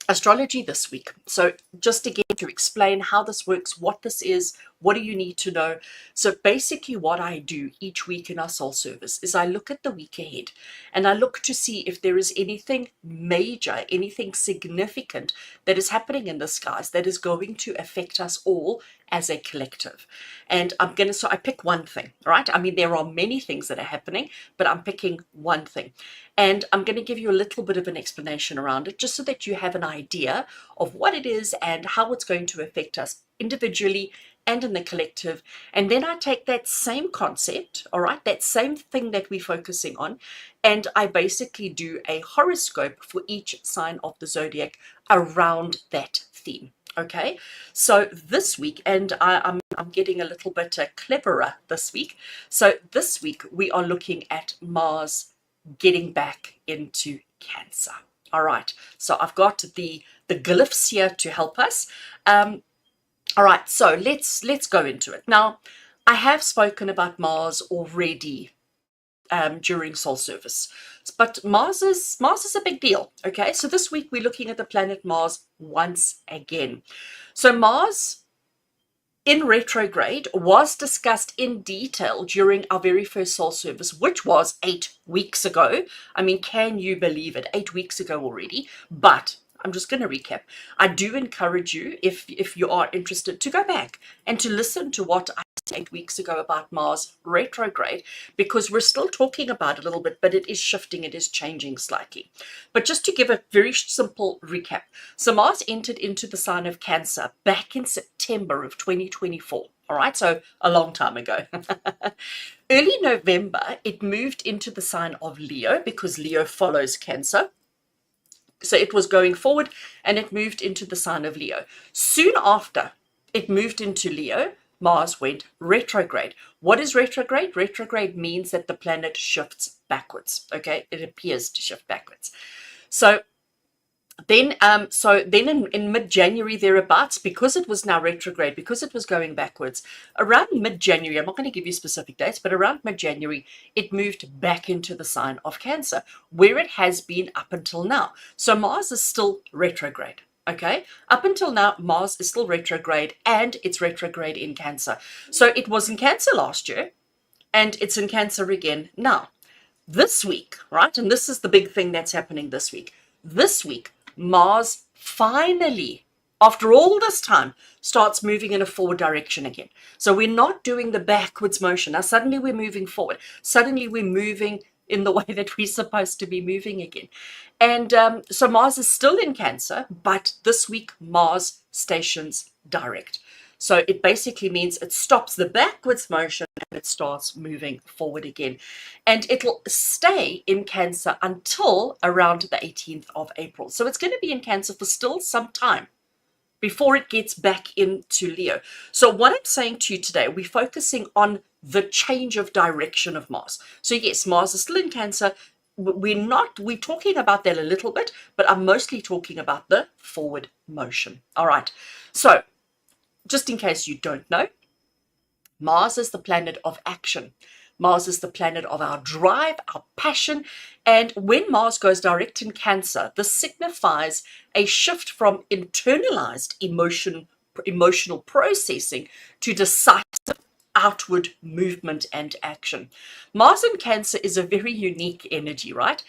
astrology this week. So just again to explain how this works, what this is, what do you need to know? So basically what I do each week in our soul service is I look at the week ahead and I look to see if there is anything major, anything significant that is happening in the skies that is going to affect us all as a collective. And so I pick one thing, right? I mean, there are many things that are happening, but I'm picking one thing. And I'm going to give you a little bit of an explanation around it, just so that you have an idea of what it is and how it's going to affect us individually and in the collective. And then I take that same concept, all right, that same thing that we're focusing on, and I basically do a horoscope for each sign of the zodiac around that theme. Okay, so this week, and I'm getting a little bit cleverer this week. So this week we are looking at Mars getting back into Cancer. All right, so I've got the glyphs here to help us. All right, so let's go into it. Now, I have spoken about Mars already during soul service, but Mars is a big deal. Okay, so this week we're looking at the planet Mars once again. So Mars in retrograde was discussed in detail during our very first soul service, which was 8 weeks ago. I mean, can you believe it? 8 weeks ago already. But I'm just going to recap. I do encourage you, if you are interested, to go back and to listen to what I said 8 weeks ago about Mars retrograde, because we're still talking about it a little bit, but it is shifting, it is changing slightly. But just to give a very simple recap. So Mars entered into the sign of Cancer back in September of 2024. All right, so a long time ago. Early November, it moved into the sign of Leo, because Leo follows Cancer. So it was going forward and it moved into the sign of Leo. Soon after it moved into Leo, Mars went retrograde. What is retrograde? Retrograde means that the planet shifts backwards. Okay, it appears to shift backwards. So then in mid-January thereabouts, because it was now retrograde, because it was going backwards, around mid-January, I'm not going to give you specific dates, but around mid-January, it moved back into the sign of Cancer, where it has been up until now. So Mars is still retrograde. Okay, up until now, Mars is still retrograde, and it's retrograde in Cancer. So it was in Cancer last year, and it's in Cancer again now. This week, right, and this is the big thing that's happening this week. This week, Mars finally, after all this time, starts moving in a forward direction again. So we're not doing the backwards motion. Now suddenly we're moving forward. Suddenly we're moving in the way that we're supposed to be moving again. And so Mars is still in Cancer, but this week Mars stations direct. So it basically means it stops the backwards motion and it starts moving forward again. And it'll stay in Cancer until around the 18th of April. So it's going to be in Cancer for still some time before it gets back into Leo. So what I'm saying to you today, we're focusing on the change of direction of Mars. So yes, Mars is still in Cancer. We're talking about that a little bit, but I'm mostly talking about the forward motion. All right. So just in case you don't know, Mars is the planet of action. Mars is the planet of our drive, our passion. And when Mars goes direct in Cancer, this signifies a shift from internalized emotional processing to decisive outward movement and action. Mars in Cancer is a very unique energy, right?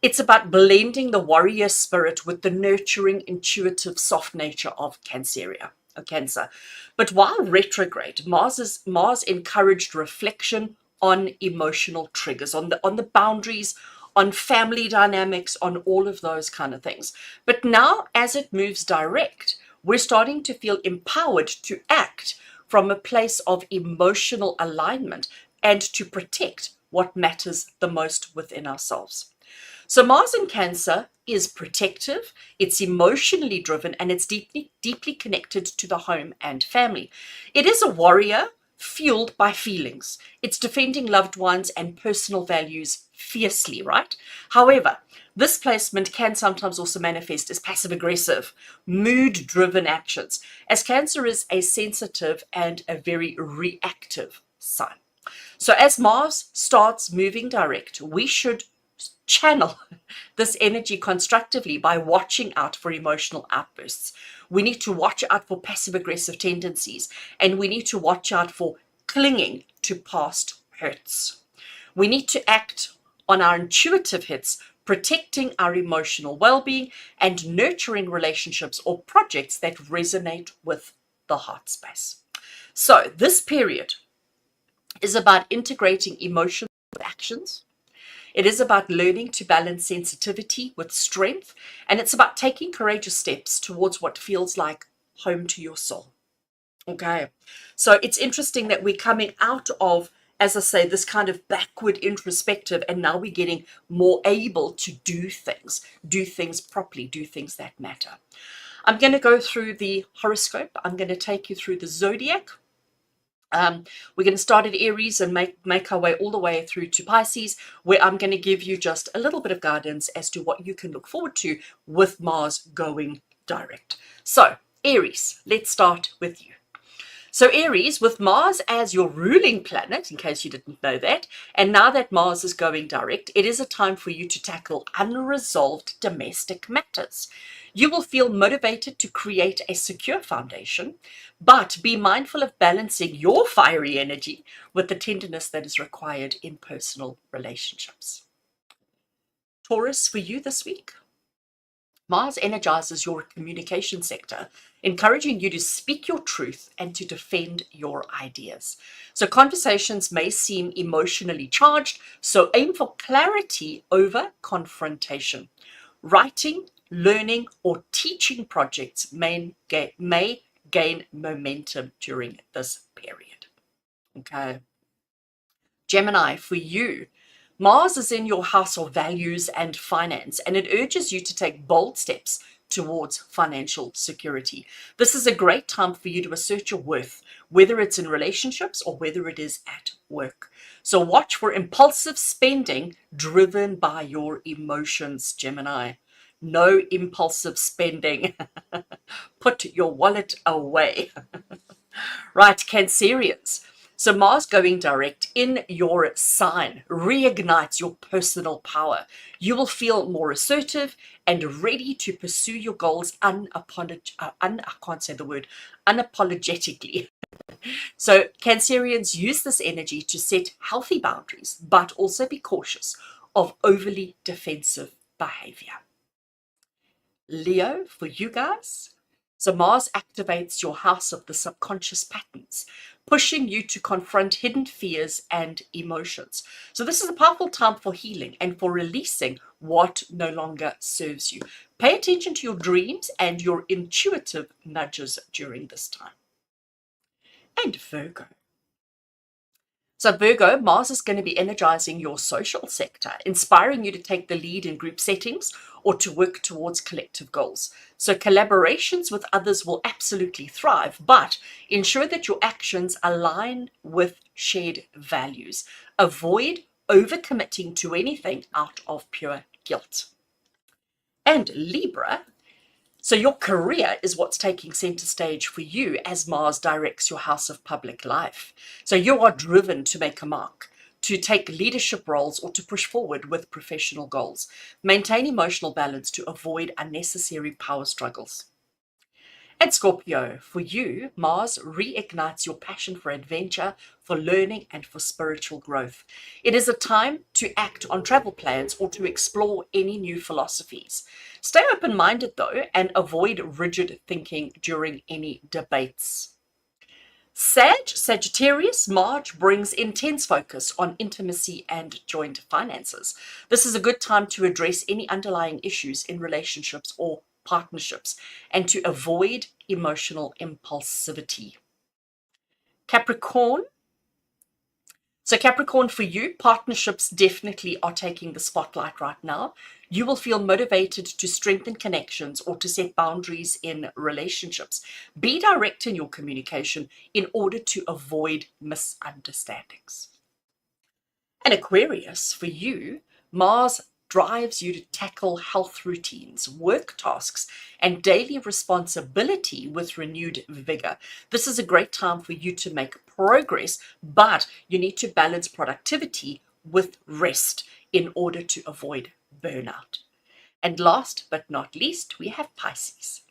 It's about blending the warrior spirit with the nurturing, intuitive, soft nature of Cancer. But while retrograde, Mars encouraged reflection on emotional triggers, on the boundaries, on family dynamics, on all of those kind of things. But now, as it moves direct, we're starting to feel empowered to act from a place of emotional alignment and to protect what matters the most within ourselves. So Mars in Cancer is protective, it's emotionally driven, and it's deeply connected to the home and family. It is a warrior fueled by feelings. It's defending loved ones and personal values fiercely, right? However, this placement can sometimes also manifest as passive-aggressive, mood-driven actions, as Cancer is a sensitive and a very reactive sign. So as Mars starts moving direct, we should channel this energy constructively by watching out for emotional outbursts. We need to watch out for passive aggressive tendencies, and we need to watch out for clinging to past hurts. We need to act on our intuitive hits, protecting our emotional well-being and nurturing relationships or projects that resonate with the heart space. So this period is about integrating emotions with actions. It is about learning to balance sensitivity with strength, and it's about taking courageous steps towards what feels like home to your soul. Okay, so it's interesting that we're coming out of, as I say, this kind of backward introspective, and now we're getting more able to do things properly, do things that matter. I'm going to go through the horoscope. I'm going to take you through the zodiac. We're going to start at Aries and make our way all the way through to Pisces, where I'm going to give you just a little bit of guidance as to what you can look forward to with Mars going direct. So, Aries, let's start with you. So Aries, with Mars as your ruling planet, in case you didn't know that, and now that Mars is going direct, it is a time for you to tackle unresolved domestic matters. You will feel motivated to create a secure foundation, but be mindful of balancing your fiery energy with the tenderness that is required in personal relationships. Taurus, for you this week, Mars energizes your communication sector, encouraging you to speak your truth and to defend your ideas. So conversations may seem emotionally charged, so aim for clarity over confrontation. Writing, learning, or teaching projects may gain momentum during this period. Okay. Gemini, for you, Mars is in your house of values and finance, and it urges you to take bold steps towards financial security. This is a great time for you to assert your worth, whether it's in relationships or whether it is at work. So watch for impulsive spending driven by your emotions, Gemini. No impulsive spending. Put your wallet away. Right, Cancerians. So Mars going direct in your sign reignites your personal power. You will feel more assertive and ready to pursue your goals unapologetically. So Cancerians use this energy to set healthy boundaries, but also be cautious of overly defensive behavior. Leo, for you guys. So Mars activates your house of the subconscious patterns, pushing you to confront hidden fears and emotions. So this is a powerful time for healing and for releasing what no longer serves you. Pay attention to your dreams and your intuitive nudges during this time. And Virgo. So Virgo, Mars is going to be energizing your social sector, inspiring you to take the lead in group settings or to work towards collective goals. So collaborations with others will absolutely thrive, but ensure that your actions align with shared values. Avoid overcommitting to anything out of pure guilt. And Libra, so your career is what's taking center stage for you as Mars directs your house of public life. So you are driven to make a mark, to take leadership roles, or to push forward with professional goals. Maintain emotional balance to avoid unnecessary power struggles. And Scorpio, for you, Mars reignites your passion for adventure, for learning, and for spiritual growth. It is a time to act on travel plans or to explore any new philosophies. Stay open-minded, though, and avoid rigid thinking during any debates. Sagittarius, March brings intense focus on intimacy and joint finances. This is a good time to address any underlying issues in relationships or partnerships and to avoid emotional impulsivity. Capricorn. So Capricorn, for you, partnerships definitely are taking the spotlight right now. You will feel motivated to strengthen connections or to set boundaries in relationships. Be direct in your communication in order to avoid misunderstandings. And Aquarius, for you, Mars drives you to tackle health routines, work tasks, and daily responsibility with renewed vigor. This is a great time for you to make progress, but you need to balance productivity with rest in order to avoid burnout. And last but not least, we have Pisces.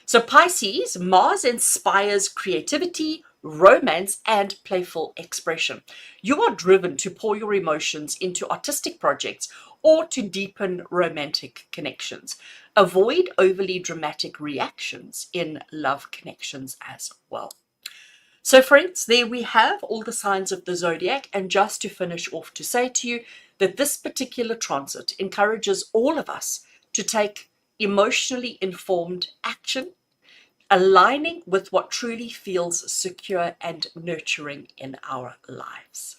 So Pisces, Mars inspires creativity, romance, and playful expression. You are driven to pour your emotions into artistic projects or to deepen romantic connections. Avoid overly dramatic reactions in love connections as well. So friends, there we have all the signs of the zodiac. And just to finish off, to say to you that this particular transit encourages all of us to take emotionally informed action, aligning with what truly feels secure and nurturing in our lives.